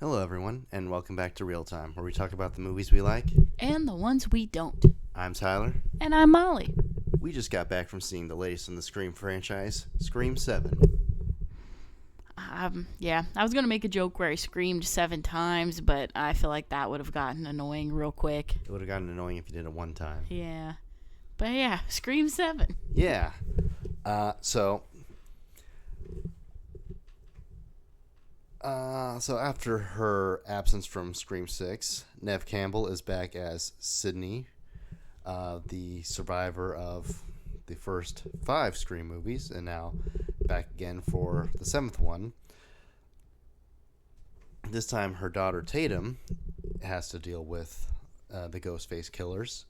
Hello, everyone, and welcome back to Real Time, where we talk about the movies we like. And the ones we don't. I'm Tyler. And I'm Molly. We just got back from seeing the latest in the Scream franchise, Scream 7. Yeah, I was going to make a joke where I screamed 7 times, but I feel like that would have gotten annoying real quick. It would have gotten annoying if you did it one time. Yeah. But yeah, Scream 7. Yeah. So after her absence from Scream 6, Nev Campbell is back as Sydney, the survivor of the first 5 Scream movies, and now back again for the 7th one. This time, her daughter Tatum has to deal with the Ghostface killers,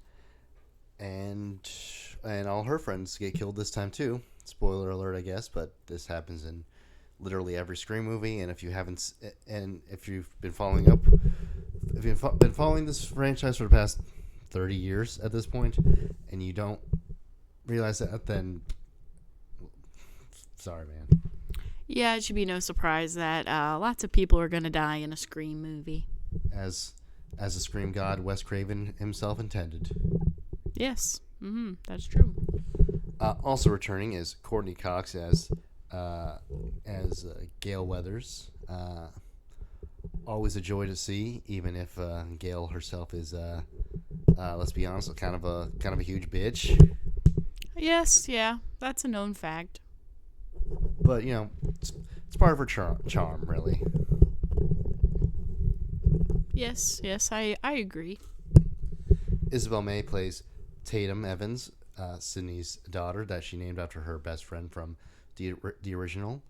and all her friends get killed this time too. Spoiler alert, I guess, but this happens in literally every Scream movie. And if you haven't, and if you've been following up, if you've been following this franchise for the past 30 years at this point, and you don't realize that, then sorry, man. Yeah, it should be no surprise that lots of people are going to die in a Scream movie. As the Scream god Wes Craven himself intended. Yes, that's true. Also returning is Courtney Cox as Gale Weathers. Always a joy to see, even if Gale herself is, let's be honest, kind of a huge bitch. Yes, yeah, that's a known fact. But it's part of her charm, really. Yes, I agree. Isabel May plays Tatum Evans, Sydney's daughter, that she named after her best friend from the original.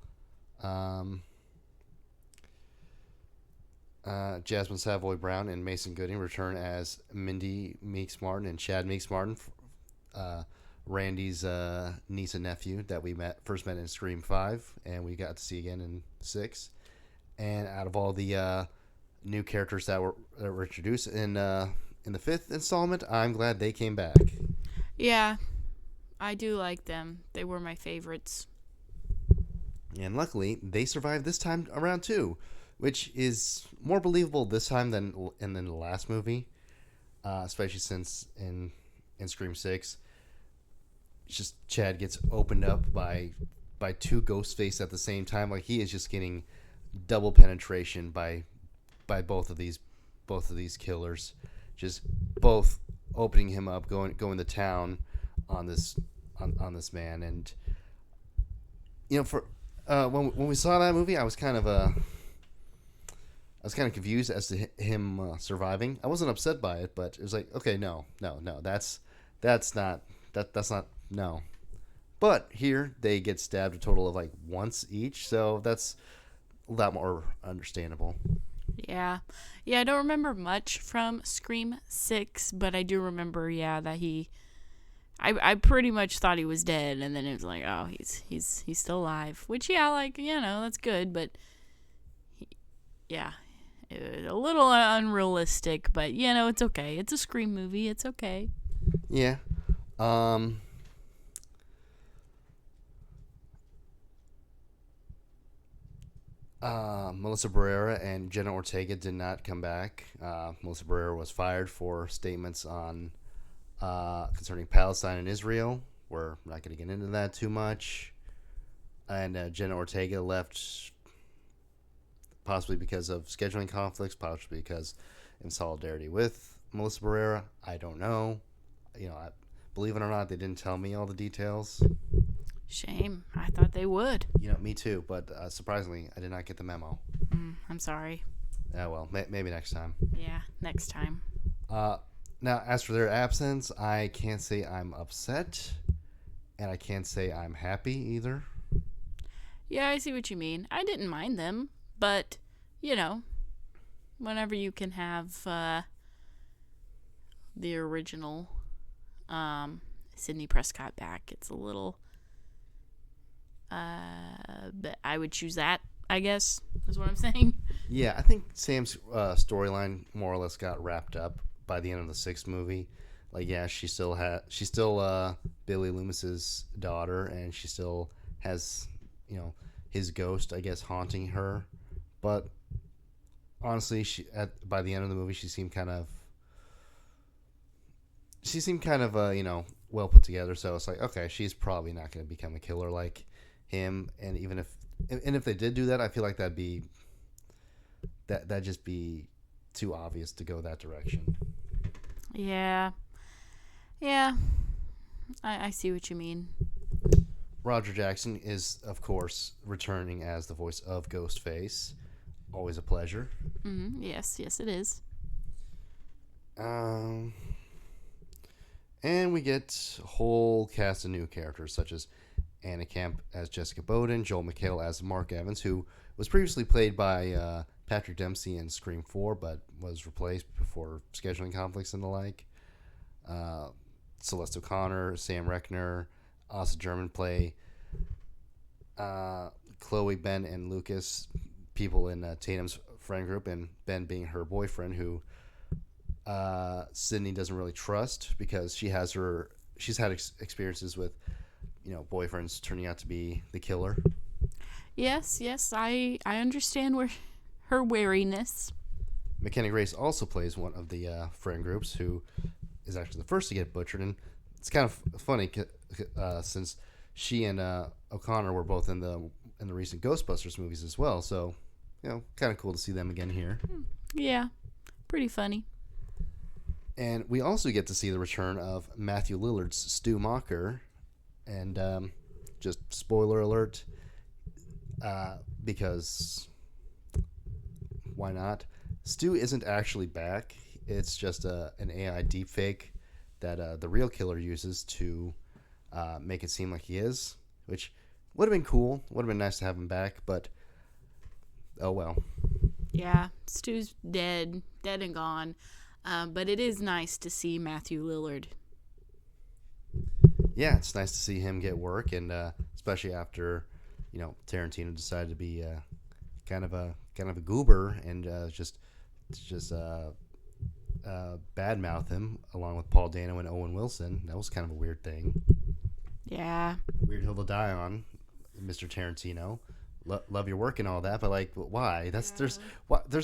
Jasmine Savoy Brown and Mason Gooding return as Mindy Meeks Martin and Chad Meeks Martin, Randy's niece and nephew that we first met in Scream 5, and we got to see again in 6. And out of all the new characters that were introduced in the 5th installment, I'm glad they came back. Yeah, I do like them. They were my favorites. And luckily, they survived this time around too, which is more believable this time than in the last movie, especially since in Scream 6, just Chad gets opened up by 2 Ghostface at the same time. Like, he is just getting double penetration by both of these killers, just both opening him up, going to town on this man. And for when we saw that movie, I was kind of confused as to him surviving. I wasn't upset by it, but it was like, okay, no, that's not. No. But here they get stabbed a total of like once each, so that's a lot more understandable. Yeah, I don't remember much from Scream 6, but I do remember, that I pretty much thought he was dead, and then it was like, oh, he's still alive, which, that's good, but a little unrealistic, but it's okay. It's a Scream movie. It's okay. Yeah. Melissa Barrera and Jenna Ortega did not come back. Melissa Barrera was fired for statements on concerning Palestine and Israel. We're not going to get into that too much. And Jenna Ortega left possibly because of scheduling conflicts, possibly because in solidarity with Melissa Barrera. I don't know. Believe it or not, they didn't tell me all the details. Shame. I thought they would. Me too, but surprisingly, I did not get the memo. I'm sorry. Yeah, well, maybe next time. Yeah, next time. Now, as for their absence, I can't say I'm upset, and I can't say I'm happy either. Yeah, I see what you mean. I didn't mind them, but, whenever you can have the original Sidney Prescott back, it's a little... but I would choose that, I guess, is what I'm saying. Yeah, I think Sam's storyline more or less got wrapped up by the end of the 6th movie. Like, yeah, she's still Billy Loomis's daughter, and she still has his ghost, I guess, haunting her. But honestly, by the end of the movie, she seemed kind of well put together. So it's like, okay, she's probably not going to become a killer like him. And even if they did do that, I feel like that'd just be too obvious to go that direction. Yeah. Yeah. I see what you mean. Roger Jackson is, of course, returning as the voice of Ghostface. Always a pleasure. Yes, yes, it is. Um, and we get a whole cast of new characters, such as Anna Camp as Jessica Bowden, Joel McHale as Mark Evans, who was previously played by Patrick Dempsey in Scream 4, but was replaced before scheduling conflicts and the like. Celeste O'Connor, Sam Reckner, Asa German play Chloe, Ben, and Lucas, people in Tatum's friend group, and Ben being her boyfriend, who Sydney doesn't really trust because she's had experiences with boyfriends turning out to be the killer. Yes, yes, I understand where her wariness. McKenna Grace also plays one of the friend groups, who is actually the first to get butchered, and it's kind of funny since she and O'Connor were both in the recent Ghostbusters movies as well. So, kind of cool to see them again here. Yeah, pretty funny. And we also get to see the return of Matthew Lillard's Stu Macher, and just spoiler alert, because why not? Stu isn't actually back. It's just an AI deepfake that the real killer uses to make it seem like he is, which would have been cool. Would have been nice to have him back, but oh well. Yeah, Stu's dead and gone. But it is nice to see Matthew Lillard. Yeah, it's nice to see him get work, and especially after Tarantino decided to be kind of a goober and just badmouth him along with Paul Dano and Owen Wilson. That was kind of a weird thing. Yeah. Weird hill to die on, Mr. Tarantino. Love your work and all that, but why? There's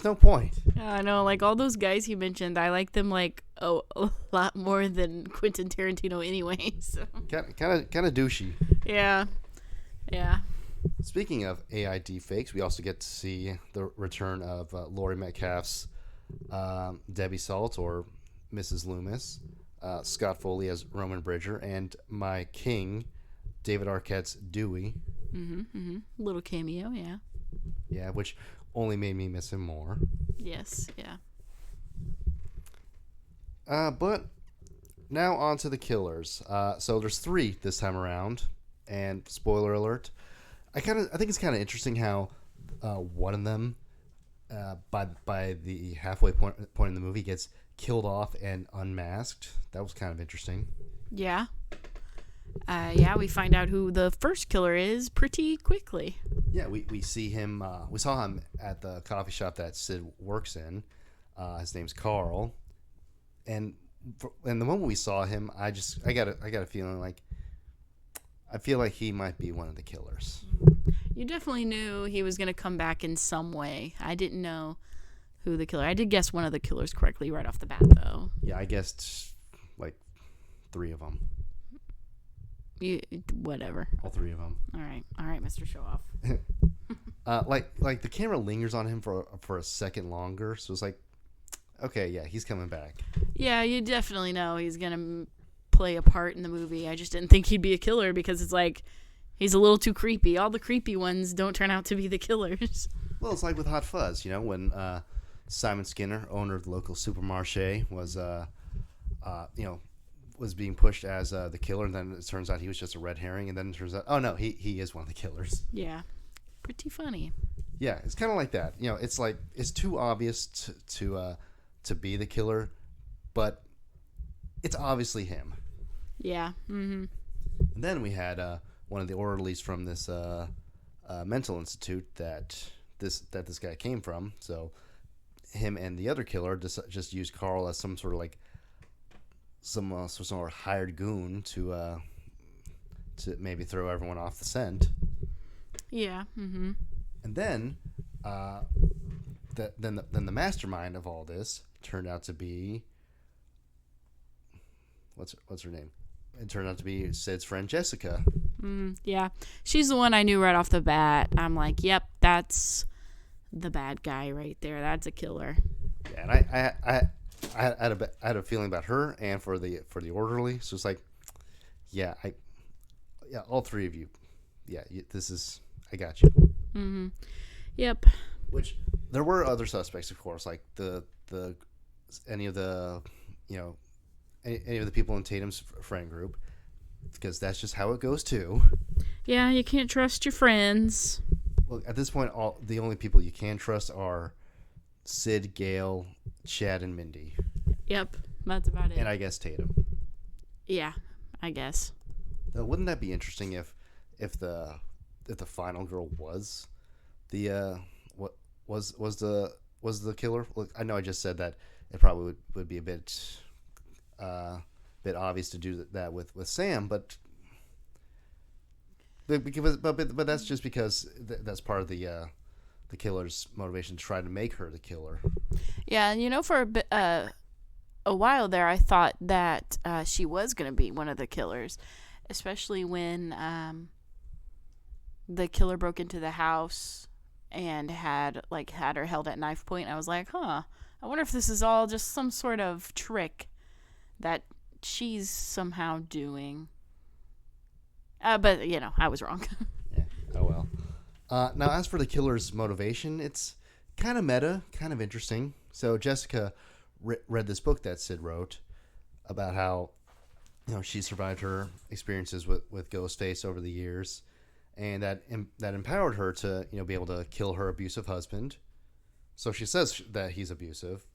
no point. I know, like all those guys you mentioned, I like them a lot more than Quentin Tarantino anyway. So kind of douchey. Yeah. Speaking of AI deepfakes, we also get to see the return of Laurie Metcalf's Debbie Salt, or Mrs. Loomis, Scott Foley as Roman Bridger, and my king, David Arquette's Dewey. Little cameo, yeah. Yeah, which only made me miss him more. Yes, yeah. But now on to the killers. So there's 3 this time around, and spoiler alert, I think it's kind of interesting how one of them, by the halfway point in the movie, gets killed off and unmasked. That was kind of interesting. Yeah. We find out who the first killer is pretty quickly. Yeah, we see him. We saw him at the coffee shop that Sid works in. His name's Carl, and the moment we saw him, I got a feeling like I feel like he might be one of the killers. You definitely knew he was going to come back in some way. I didn't know who the killer. I did guess one of the killers correctly right off the bat, though. Yeah, I guessed 3 of them. Whatever. All 3 of them. All right, Mr. Show Off. Like the camera lingers on him for a second longer, so it's like, okay, yeah, he's coming back. Yeah, you definitely know he's gonna play a part in the movie. I just didn't think he'd be a killer because it's like he's a little too creepy. All the creepy ones don't turn out to be the killers. Well, it's like with Hot Fuzz, when Simon Skinner, owner of the local supermarché, was being pushed as the killer, and then it turns out he was just a red herring, and then it turns out, oh no, he is one of the killers. Yeah, pretty funny. Yeah, it's kind of like that. It's like it's too obvious to be the killer, but it's obviously him. Yeah. And then we had one of the orderlies from this mental institute that this guy came from. So him and the other killer just used Carl as some sort of some sort of hired goon to maybe throw everyone off the scent. Yeah. And then then the mastermind of all this turned out to be what's her name? It turned out to be Sid's friend Jessica. Yeah, she's the one I knew right off the bat. I'm like, yep, that's the bad guy right there. That's a killer. Yeah, and I had a feeling about her and for the orderly. So it's like, yeah, all three of you, yeah, this is I got you. Yep. Which there were other suspects, of course, like any of the any of the people in Tatum's friend group, because that's just how it goes too. Yeah, you can't trust your friends. Well, at this point, the only people you can trust are Sid, Gail, Chad, and Mindy. Yep, that's about it. And I guess Tatum. Yeah, I guess. Wouldn't that be interesting if the final girl was the was the killer? Look, I know I just said that it probably would be a bit obvious to do that with Sam, but that's just because that's part of the killer's motivation to try to make her the killer. Yeah, and for a while there, I thought that she was going to be one of the killers, especially when the killer broke into the house and had her held at knife point. I was like, I wonder if this is all just some sort of trick that she's somehow doing. But I was wrong. Yeah. Oh well. Now, as for the killer's motivation, it's kind of meta, kind of interesting. So Jessica read this book that Sid wrote about how she survived her experiences with Ghostface over the years, and that empowered her to be able to kill her abusive husband. So she says that he's abusive.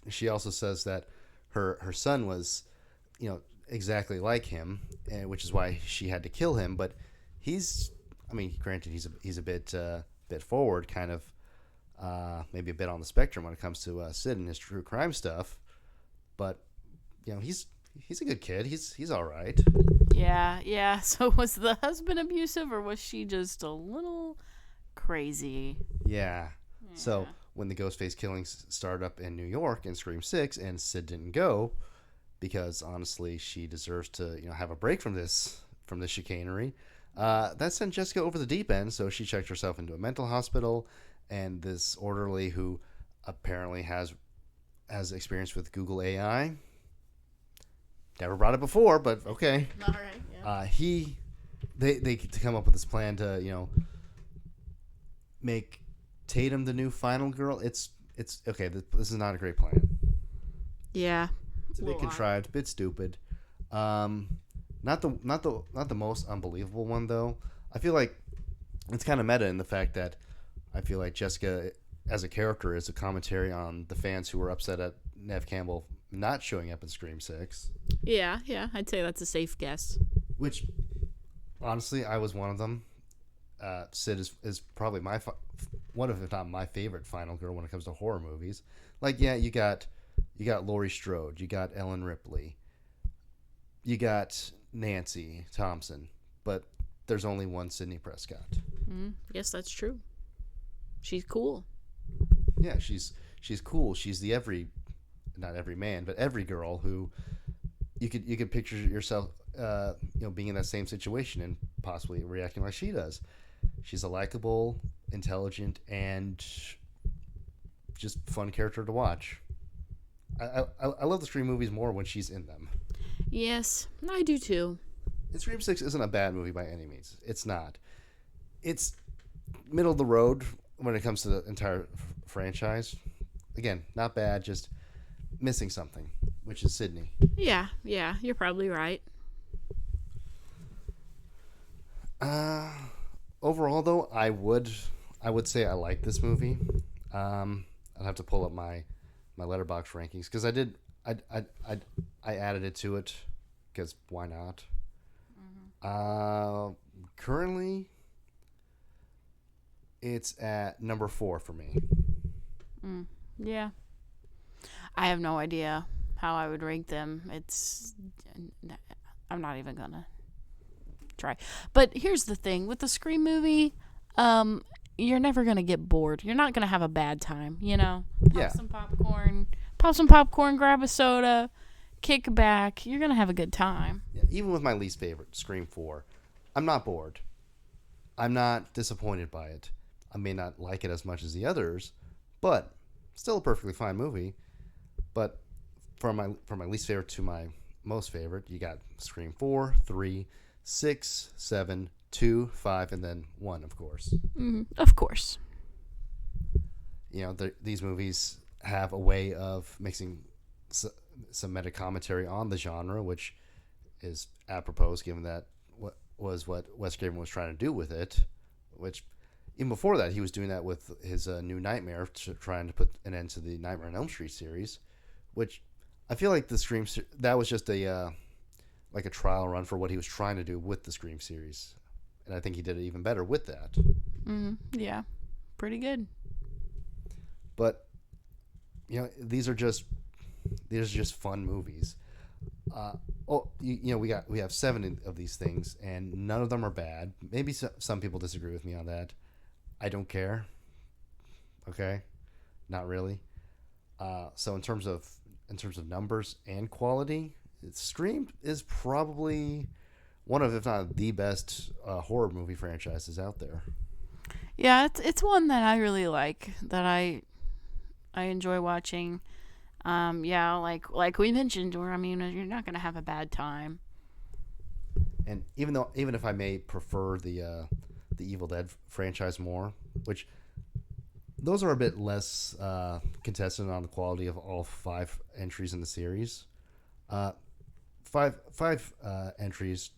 She also says that her son was exactly like him, which is why she had to kill him. But granted, he's a bit forward, kind of maybe a bit on the spectrum when it comes to Sid and his true crime stuff. But he's a good kid. He's all right. Yeah. So was the husband abusive, or was she just a little crazy? Yeah. So when the Ghostface killings started up in New York in Scream 6, and Sid didn't go, because honestly she deserves to have a break from this chicanery, that sent Jessica over the deep end. So she checked herself into a mental hospital, and this orderly, who apparently has experience with Google AI, never brought it before, but okay. All right. Yeah. They come up with this plan to make Tatum the new final girl. It's okay. This is not a great plan. Yeah. It's a bit contrived, a bit stupid. Not the most unbelievable one though. I feel like it's kind of meta in the fact that I feel like Jessica as a character is a commentary on the fans who were upset at Neve Campbell not showing up in Scream 6. Yeah, I'd say that's a safe guess. Which, honestly, I was one of them. Sid is probably one of, if not my favorite final girl when it comes to horror movies. Like, yeah, you got Laurie Strode, you got Ellen Ripley, you got Nancy Thompson, but there's only one Sidney Prescott. Yes, that's true. She's cool. Yeah, she's cool. She's the not every man, but every girl who you could picture yourself, being in that same situation and possibly reacting like she does. She's a likable, intelligent, and just fun character to watch. I love the Scream movies more when she's in them. Yes, I do too. And Scream 6 isn't a bad movie by any means. It's not. It's middle of the road when it comes to the entire franchise. Again, not bad, just missing something, which is Sidney. Yeah, you're probably right. Overall, though, I would say I like this movie. I'd have to pull up my Letterboxd rankings because I added it to it because why not? Currently, it's at number 4 for me. Yeah. I have no idea how I would rank them. I'm not even gonna try. But here's the thing with the Scream movie, you're never gonna get bored. You're not gonna have a bad time. Yeah. Pop some popcorn, grab a soda, kick back. You're gonna have a good time. Yeah, even with my least favorite, Scream 4, I'm not bored. I'm not disappointed by it. I may not like it as much as the others, but still a perfectly fine movie. But from my least favorite to my most favorite, you got Scream 4, 3, 6, 7, 2, 5, and then 1, of course. Of course. These movies have a way of mixing some meta commentary on the genre, which is apropos given that what Wes Craven was trying to do with it. Which even before that, he was doing that with his New Nightmare, trying to put an end to the Nightmare on Elm Street series. Which I feel like the Scream that was just a like a trial run for what he was trying to do with the Scream series, and I think he did it even better with that. Yeah, pretty good. But these are just fun movies. We have 7 of these things, and none of them are bad. Maybe some people disagree with me on that. I don't care. Okay, not really. So in terms of numbers and quality, Scream is probably one of, if not the best, horror movie franchises out there. Yeah, it's one that I really like. That I enjoy watching. Yeah, like we mentioned, where you're not gonna have a bad time. And even if I may prefer the Evil Dead franchise more, which those are a bit less contested on the quality of all 5 entries in the series. Five entries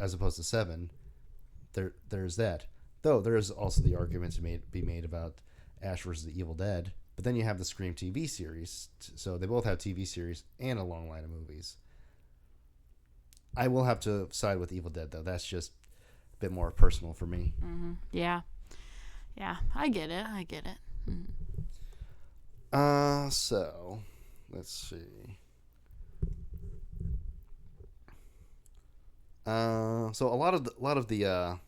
as opposed to 7. There's that. Though there is also the argument to be made about Ash versus the Evil Dead. But then you have the Scream TV series, so they both have TV series and a long line of movies. I will have to side with Evil Dead, though. That's just a bit more personal for me. Yeah, I get it. So let's see. So a lot of the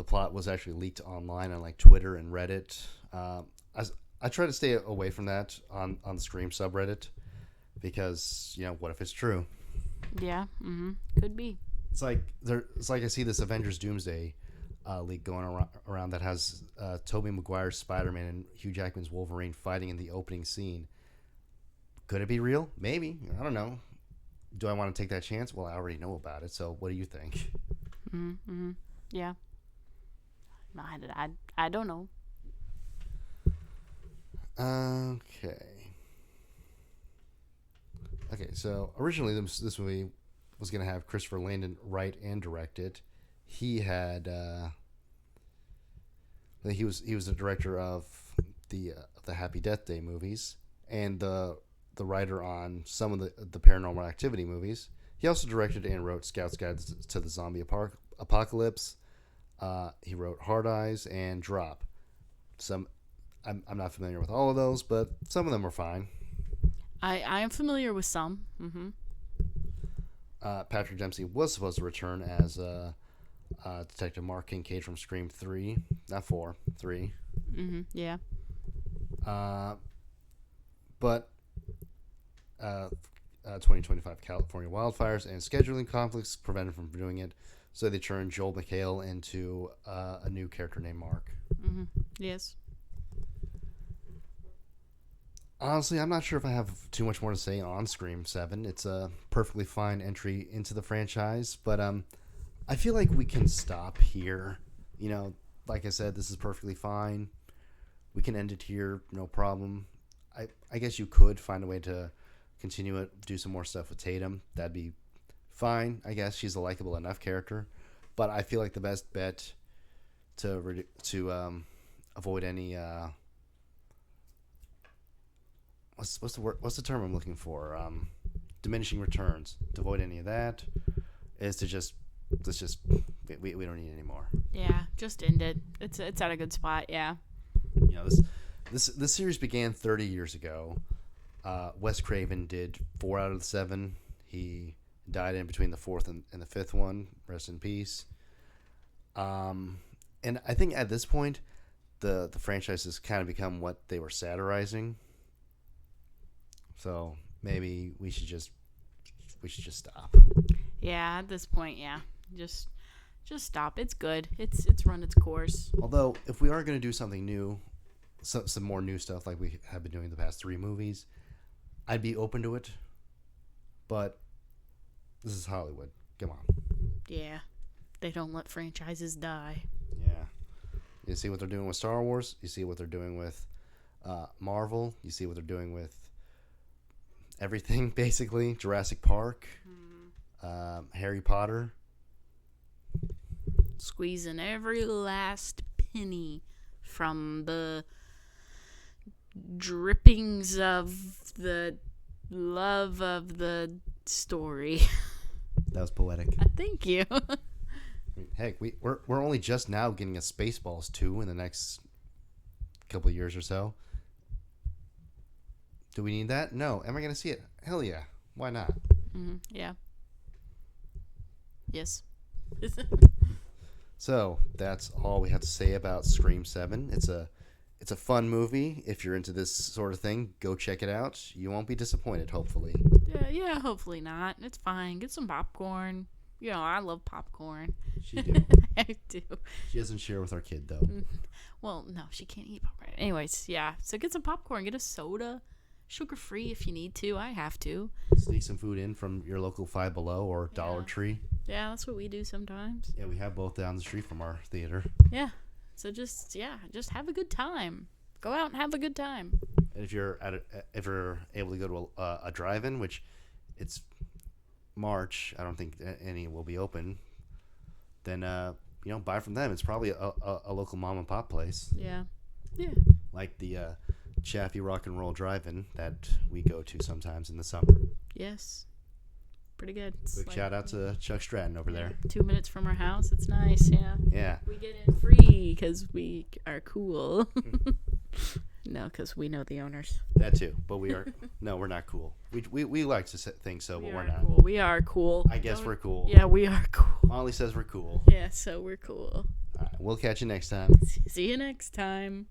plot was actually leaked online on like Twitter and Reddit. I try to stay away from that on the Scream subreddit because what if it's true? Yeah, could be. It's like I see this Avengers Doomsday leak going around that has Tobey Maguire's Spider-Man and Hugh Jackman's Wolverine fighting in the opening scene. Could it be real? Maybe. I don't know. Do I want to take that chance? Well, I already know about it. So what do you think? Yeah. I don't know. Okay, so originally this movie was going to have Christopher Landon write and direct it. He had he was the director of the Happy Death Day movies and the writer on some of the Paranormal Activity movies. He also directed and wrote Scout's Guide to the Zombie Apocalypse. He wrote Hard Eyes and Drop. I'm not familiar with all of those, but some of them are fine. I am familiar with some. Patrick Dempsey was supposed to return as Detective Mark Kincaid from Scream 3, not 4, 3. Yeah. But 2025 California wildfires and scheduling conflicts prevented him from doing it, so they turned Joel McHale into a new character named Mark. Yes. Honestly, I'm not sure if I have too much more to say on Scream 7. It's a perfectly fine entry into the franchise, but I feel like we can stop here. Like I said, this is perfectly fine. We can end it here, no problem. I guess you could find a way to continue it, do some more stuff with Tatum. That'd be fine. I guess she's a likable enough character, but I feel like the best bet to avoid any what's the term I'm looking for? Diminishing returns. To avoid any of that is to we don't need any more. Yeah, just end it. It's at a good spot. Yeah. This series began 30 years ago. Wes Craven did 4 out of the 7. He died in between the 4th and the 5th one. Rest in peace. And I think at this point, the franchise has kind of become what they were satirizing. So maybe we should just stop. Yeah, at this point, yeah. Just stop. It's good. It's run its course. Although, if we are going to do something new, some more new stuff like we have been doing the past 3 movies, I'd be open to it. But this is Hollywood. Come on. Yeah. They don't let franchises die. Yeah. You see what they're doing with Star Wars. You see what they're doing with Marvel. You see what they're doing with everything, basically. Jurassic Park. Harry Potter. Squeezing every last penny from the drippings of the love of the story. That was poetic. Thank you. I mean, heck, we're only just now getting a Spaceballs 2 in the next couple of years or so. Do we need that? No. Am I going to see it? Hell yeah. Why not? Yeah. Yes. So that's all we have to say about Scream 7. It's a fun movie. If you're into this sort of thing, go check it out. You won't be disappointed, hopefully. Yeah, hopefully not. It's fine. Get some popcorn. You know, I love popcorn. She do. I do. She doesn't share with our kid, though. Well, no, she can't eat popcorn. Anyways, yeah. So get some popcorn. Get a soda. Sugar-free if you need to. I have to. Sneak some food in from your local Five Below or Dollar Tree. Yeah, that's what we do sometimes. Yeah, we have both down the street from our theater. Yeah. So just have a good time. Go out and have a good time. And if you're able to go to a drive-in, which it's March, I don't think any will be open. Then buy from them. It's probably a local mom and pop place. Yeah. Yeah. Like the Chaffee Rock and Roll Drive-In that we go to sometimes in the summer. Yes. Pretty good. Quick shout out to Chuck Stratton over there. 2 minutes from our house. It's nice. Yeah. Yeah. We get in free because we are cool. No, because we know the owners. That too. But we're not cool. We like to think so, but we're not. Cool. We are cool. I guess we're cool. Yeah, we are cool. Molly says we're cool. Yeah, so we're cool. All right, we'll catch you next time. See you next time.